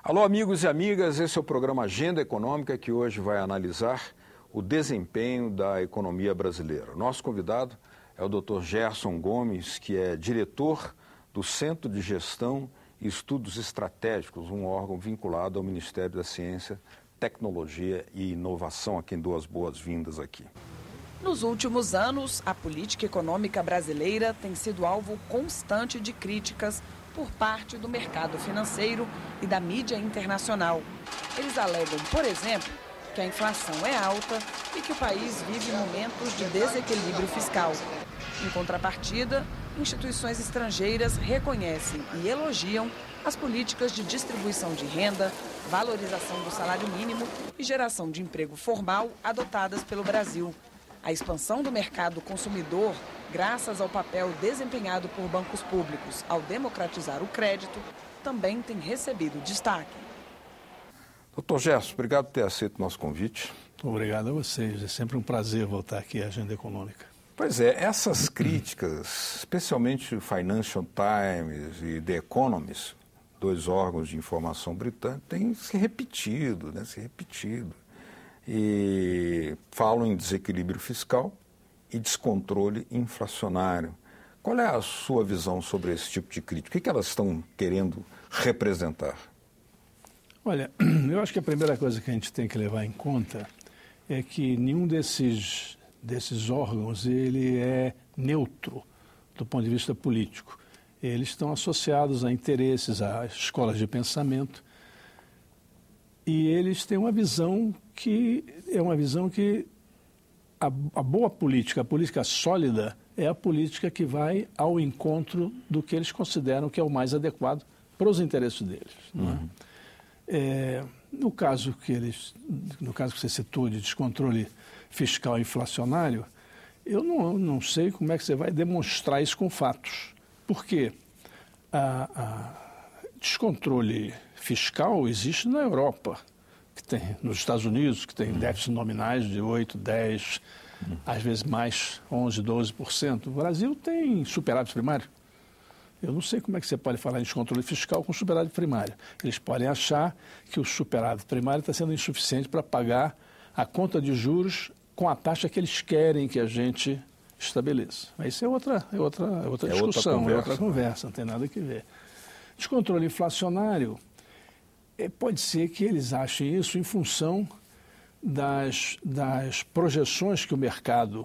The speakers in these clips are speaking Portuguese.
Alô, amigos e amigas, esse é o programa Agenda Econômica que hoje vai analisar o desempenho da economia brasileira. Nosso convidado é o Dr. Gerson Gomes, que é diretor do Centro de Gestão e Estudos Estratégicos, um órgão vinculado ao Ministério da Ciência, Tecnologia e Inovação, a quem dou as boas-vindas aqui. Nos últimos anos, a política econômica brasileira tem sido alvo constante de críticas por parte do mercado financeiro e da mídia internacional. Eles alegam, por exemplo, que a inflação é alta e que o país vive momentos de desequilíbrio fiscal. Em contrapartida, instituições estrangeiras reconhecem e elogiam as políticas de distribuição de renda, valorização do salário mínimo e geração de emprego formal adotadas pelo Brasil. A expansão do mercado consumidor, graças ao papel desempenhado por bancos públicos ao democratizar o crédito, também tem recebido destaque. Doutor Gerson, obrigado por ter aceito o nosso convite. Obrigado a vocês. É sempre um prazer voltar aqui à Agenda Econômica. Pois é, essas críticas, especialmente o Financial Times e The Economist, dois órgãos de informação britânicos, têm se repetido, E falam em desequilíbrio fiscal e descontrole inflacionário. Qual é a sua visão sobre esse tipo de crítica? O que elas estão querendo representar? Olha, eu acho que a primeira coisa que a gente tem que levar em conta é que nenhum desses órgãos ele é neutro do ponto de vista político. Eles estão associados a interesses, a escolas de pensamento, e eles têm uma visão que a boa política, a política sólida, é a política que vai ao encontro do que eles consideram que é o mais adequado para os interesses deles. Não é? No caso que você citou de descontrole fiscal e inflacionário, eu não sei como é que você vai demonstrar isso com fatos. Por quê? Descontrole fiscal existe na Europa, nos Estados Unidos, que tem déficits nominais de 8%, 10%, às vezes mais 11%, 12%. O Brasil tem superávit primário. Eu não sei como é que você pode falar em descontrole fiscal com superávit primário. Eles podem achar que o superávit primário está sendo insuficiente para pagar a conta de juros com a taxa que eles querem que a gente estabeleça. Mas isso é outra discussão, é outra conversa, não tem nada a ver. Descontrole inflacionário, pode ser que eles achem isso em função das projeções que o mercado,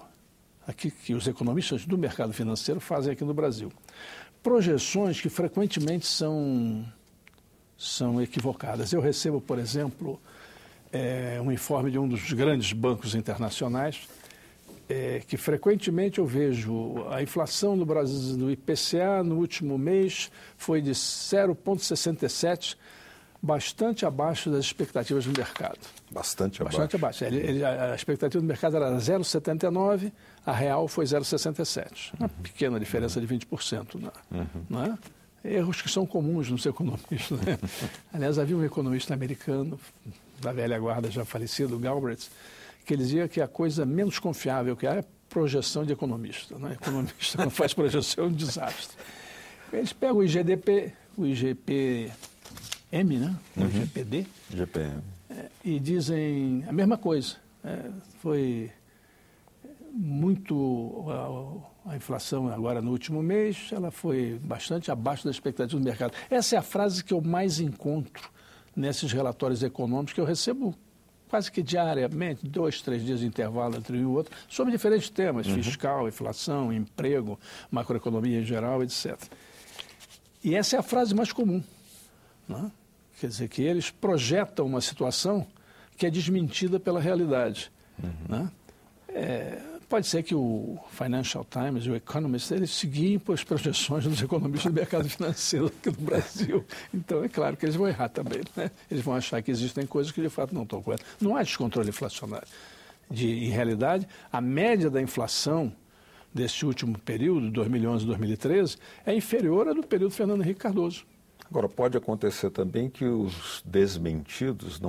que os economistas do mercado financeiro fazem aqui no Brasil. Projeções que frequentemente são equivocadas. Eu recebo, por exemplo, um informe de um dos grandes bancos internacionais, que frequentemente eu vejo a inflação no Brasil, do IPCA, no último mês foi de 0,67%, bastante abaixo das expectativas do mercado. Bastante abaixo. A expectativa do mercado era 0,79%, a real foi 0,67%. Uma pequena diferença de 20%. Não é? Erros que são comuns nos economistas. Né? Aliás, havia um economista americano, da velha guarda já falecido, Galbraith, que ele dizia que a coisa menos confiável que há é projeção de economista. Né? Economista não faz projeção, é um desastre. Eles pegam o IGDP, o IGPM, né? O IGPD, e dizem a mesma coisa. Foi muito... A inflação agora no último mês, ela foi bastante abaixo da expectativa do mercado. Essa é a frase que eu mais encontro nesses relatórios econômicos que eu recebo quase que diariamente, 2, 3 dias de intervalo entre um e o outro, sobre diferentes temas, fiscal, inflação, emprego, macroeconomia em geral, etc. E essa é a frase mais comum. Não é? Quer dizer, que eles projetam uma situação que é desmentida pela realidade. Né? Pode ser que o Financial Times e o Economist, eles seguem as projeções dos economistas do mercado financeiro aqui no Brasil. Então, é claro que eles vão errar também. Né? Eles vão achar que existem coisas que, de fato, não estão corretas. Não há descontrole inflacionário. Em realidade, a média da inflação desse último período, 2011 e 2013, é inferior à do período Fernando Henrique Cardoso. Agora, pode acontecer também que os desmentidos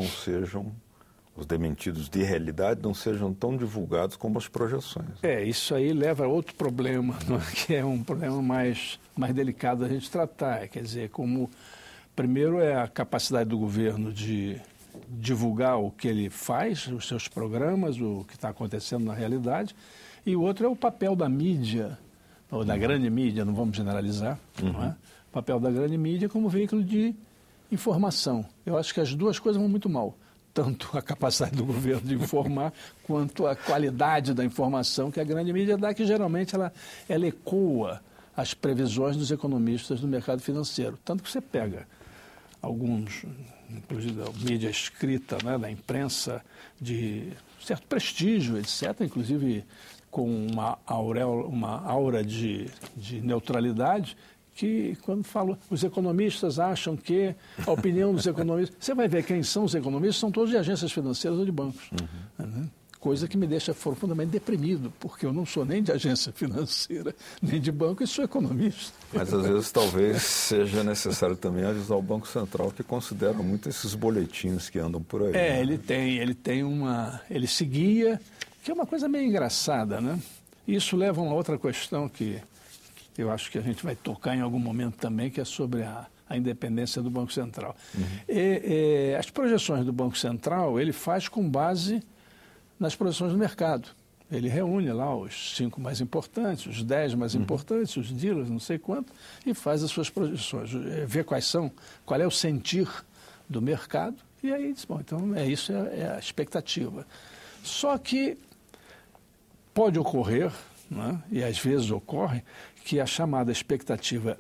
os dementidos de realidade não sejam tão divulgados como as projeções. Isso aí leva a outro problema, que é um problema mais delicado da gente tratar. Quer dizer, como Primeiro é a capacidade do governo de divulgar o que ele faz, os seus programas, o que está acontecendo na realidade, e o outro é o papel da mídia, ou da grande mídia, não vamos generalizar, não é? O papel da grande mídia como veículo de informação. Eu acho que as duas coisas vão muito mal. Tanto a capacidade do governo de informar, quanto a qualidade da informação que a grande mídia dá, que geralmente ela ecoa as previsões dos economistas do mercado financeiro. Tanto que você pega alguns, inclusive a mídia escrita, né, da imprensa, de certo prestígio, etc., inclusive com uma aura de neutralidade, que quando falo, os economistas acham que a opinião dos economistas... Você vai ver quem são os economistas, são todos de agências financeiras ou de bancos. Coisa que me deixa profundamente deprimido, porque eu não sou nem de agência financeira, nem de banco, e sou economista. Mas às vezes talvez seja necessário também avisar o Banco Central, que considera muito esses boletins que andam por aí. Né? Ele seguia, que é uma coisa meio engraçada, né? Isso leva a uma outra questão que eu acho que a gente vai tocar em algum momento também, que é sobre a independência do Banco Central. As projeções do Banco Central, ele faz com base nas projeções do mercado. Ele reúne lá os 5 mais importantes, os 10 mais importantes, os dealers, não sei quanto, e faz as suas projeções. Vê qual é o sentir do mercado, e aí diz, bom, então isso é a expectativa. Só que pode ocorrer, né, e às vezes ocorre, que a chamada expectativa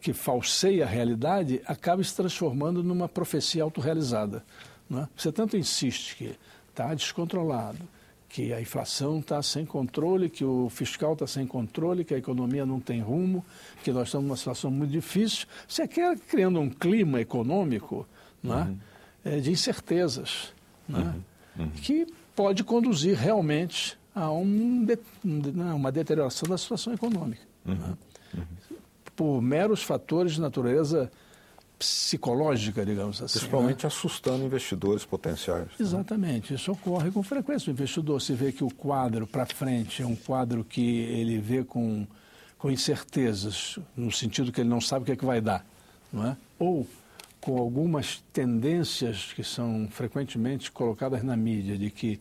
que falseia a realidade acaba se transformando numa profecia autorrealizada. Né? Você tanto insiste que está descontrolado, que a inflação está sem controle, que o fiscal está sem controle, que a economia não tem rumo, que nós estamos numa situação muito difícil. Você quer criando um clima econômico, né, de incertezas, né, que pode conduzir realmente a uma deterioração da situação econômica. Né? Por meros fatores de natureza psicológica, digamos assim. Principalmente, né? Assustando investidores potenciais. Exatamente. Isso ocorre com frequência. O investidor, se vê que o quadro para frente é um quadro que ele vê com incertezas, no sentido que ele não sabe o que é que vai dar, não é? Ou com algumas tendências que são frequentemente colocadas na mídia, de que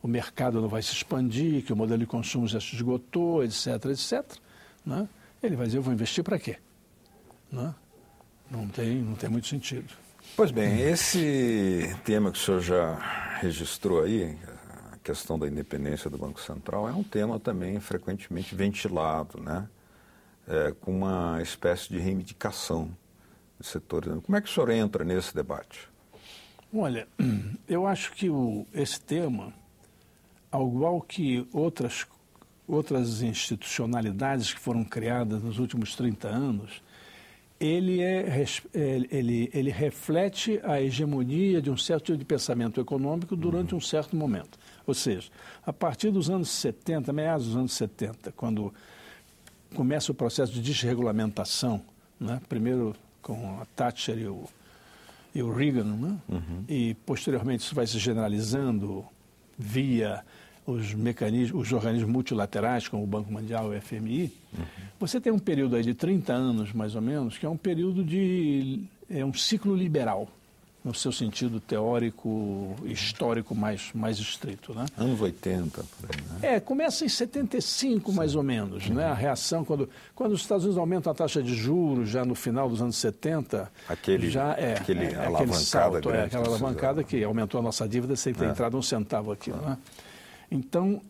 o mercado não vai se expandir, que o modelo de consumo já se esgotou, etc., etc., né? Ele vai dizer, eu vou investir para quê? Né? Não tem muito sentido. Pois bem, esse tema que o senhor já registrou aí, a questão da independência do Banco Central, é um tema também frequentemente ventilado, né? Com uma espécie de reivindicação de setores. Como é que o senhor entra nesse debate? Olha, eu acho que esse tema, ao igual que outras institucionalidades que foram criadas nos últimos 30 anos, ele reflete a hegemonia de um certo tipo de pensamento econômico durante um certo momento. Ou seja, a partir dos anos 70, meados dos anos 70, quando começa o processo de desregulamentação, né? Primeiro com a Thatcher e o Reagan, né? E posteriormente isso vai se generalizando via os organismos multilaterais, como o Banco Mundial e o FMI, você tem um período aí de 30 anos, mais ou menos, que é um período um ciclo liberal, no seu sentido teórico, histórico mais estrito, né? Anos 80, por aí, né? Começa em 75, mais ou menos, né? A reação, quando os Estados Unidos aumentam a taxa de juros, já no final dos anos 70, aquele salto, aquela alavancada que aumentou a nossa dívida sem ter entrado um centavo aqui, né? Então,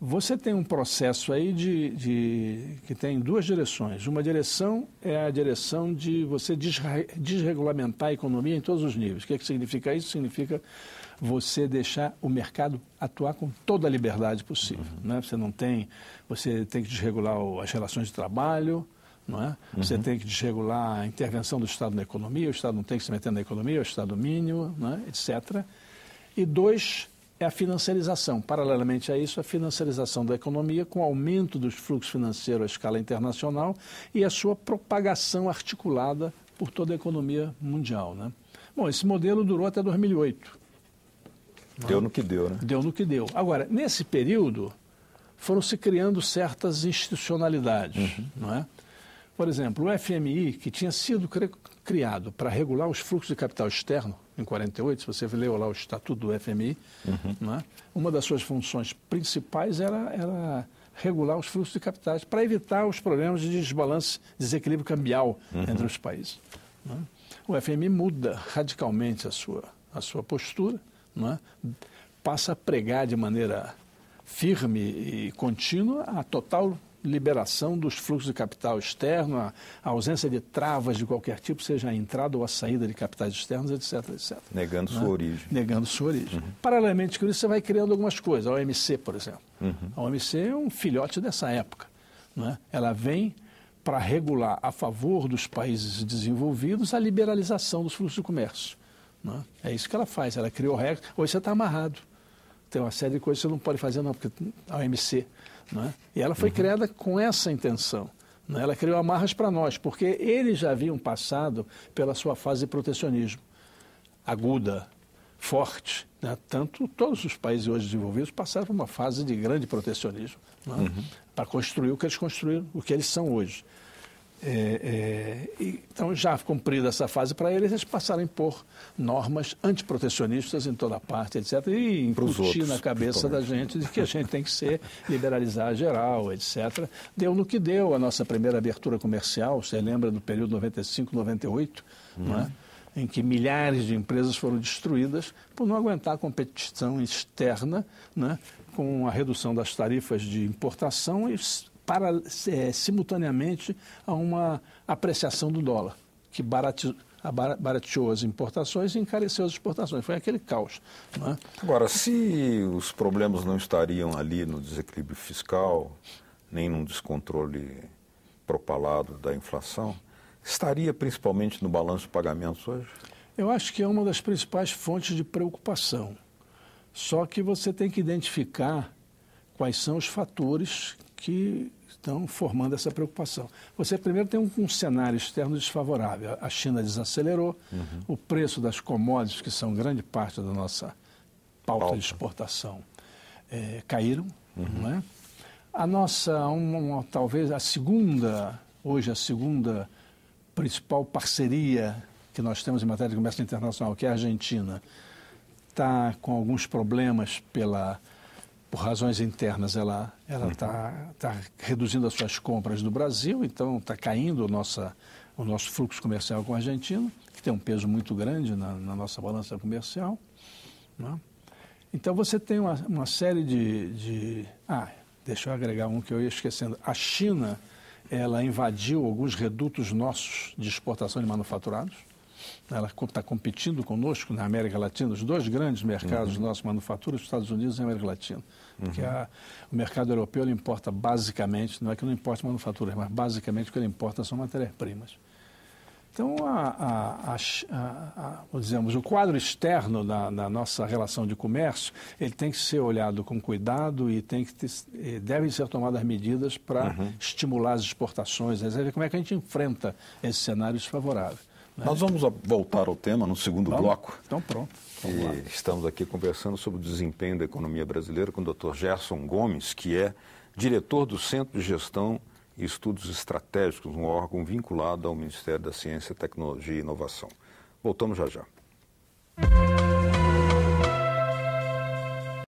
você tem um processo aí que tem duas direções. Uma direção é a direção de você desregulamentar a economia em todos os níveis. O que significa isso? Significa você deixar o mercado atuar com toda a liberdade possível. Né? Você tem que desregular as relações de trabalho, não é? Você tem que desregular a intervenção do Estado na economia, o Estado não tem que se meter na economia, o Estado mínimo, né? Etc. E dois, é a financiarização. Paralelamente a isso, a financiarização da economia com o aumento dos fluxos financeiros à escala internacional e a sua propagação articulada por toda a economia mundial, né? Bom, esse modelo durou até 2008. Deu no que deu, né? Deu no que deu. Agora, nesse período, foram se criando certas institucionalidades, não é? Por exemplo, o FMI, que tinha sido criado para regular os fluxos de capital externo, em 48, se você leu lá o Estatuto do FMI, né, uma das suas funções principais era regular os fluxos de capitais para evitar os problemas de desbalance, desequilíbrio cambial entre os países. Né? O FMI muda radicalmente a sua postura, né? Passa a pregar de maneira firme e contínua a total liberação dos fluxos de capital externo, a ausência de travas de qualquer tipo, seja a entrada ou a saída de capitais externos, etc, etc. Negando sua origem. Negando sua origem. Paralelamente com isso, você vai criando algumas coisas. A OMC, por exemplo. A OMC é um filhote dessa época. Né? Ela vem para regular a favor dos países desenvolvidos a liberalização dos fluxos de comércio. Né? É isso que ela faz. Ela criou regras. Hoje você está amarrado. Tem uma série de coisas que você não pode fazer, não, porque a OMC... Né? E ela foi criada com essa intenção. Né? Ela criou amarras para nós, porque eles já haviam passado pela sua fase de protecionismo aguda, forte. Né? Tanto todos os países hoje desenvolvidos passaram por uma fase de grande protecionismo, né? Para construir o que eles construíram, o que eles são hoje. Então, já cumprida essa fase para eles, eles passaram a impor normas antiprotecionistas em toda parte, etc. E incutir na cabeça da gente de que a gente tem que liberalizar geral, etc. Deu no que deu a nossa primeira abertura comercial, você lembra do período 95, 98, né? Em que milhares de empresas foram destruídas por não aguentar a competição externa, né? Com a redução das tarifas de importação e simultaneamente a uma apreciação do dólar, que barateou as importações e encareceu as exportações. Foi aquele caos. Né? Agora, se os problemas não estariam ali no desequilíbrio fiscal, nem num descontrole propalado da inflação, estaria principalmente no balanço de pagamentos hoje? Eu acho que é uma das principais fontes de preocupação. Só que você tem que identificar quais são os fatores que estão formando essa preocupação. Você primeiro tem um cenário externo desfavorável. A China desacelerou, o preço das commodities, que são grande parte da nossa pauta de exportação, caíram. Não é? A nossa, talvez hoje a segunda principal parceria que nós temos em matéria de comércio internacional, que é a Argentina, está com alguns problemas por razões internas. Ela está reduzindo as suas compras do Brasil, então está caindo o nosso fluxo comercial com a Argentina, que tem um peso muito grande na nossa balança comercial. Né? Então você tem uma série deixa eu agregar um que eu ia esquecendo. A China, ela invadiu alguns redutos nossos de exportação de manufaturados. Ela está competindo conosco na América Latina, os dois grandes mercados de nossa manufatura, os Estados Unidos e a América Latina. Porque o mercado europeu ele importa basicamente, não é que não importe manufaturas, mas basicamente o que ele importa são matérias-primas. Então, digamos, o quadro externo da nossa relação de comércio, ele tem que ser olhado com cuidado e devem ser tomadas medidas para estimular as exportações. Como é que a gente enfrenta esse cenário desfavorável? Nós vamos voltar ao tema no segundo bloco. Então, pronto. Estamos aqui conversando sobre o desempenho da economia brasileira com o Dr. Gerson Gomes, que é diretor do Centro de Gestão e Estudos Estratégicos, um órgão vinculado ao Ministério da Ciência, Tecnologia e Inovação. Voltamos já já.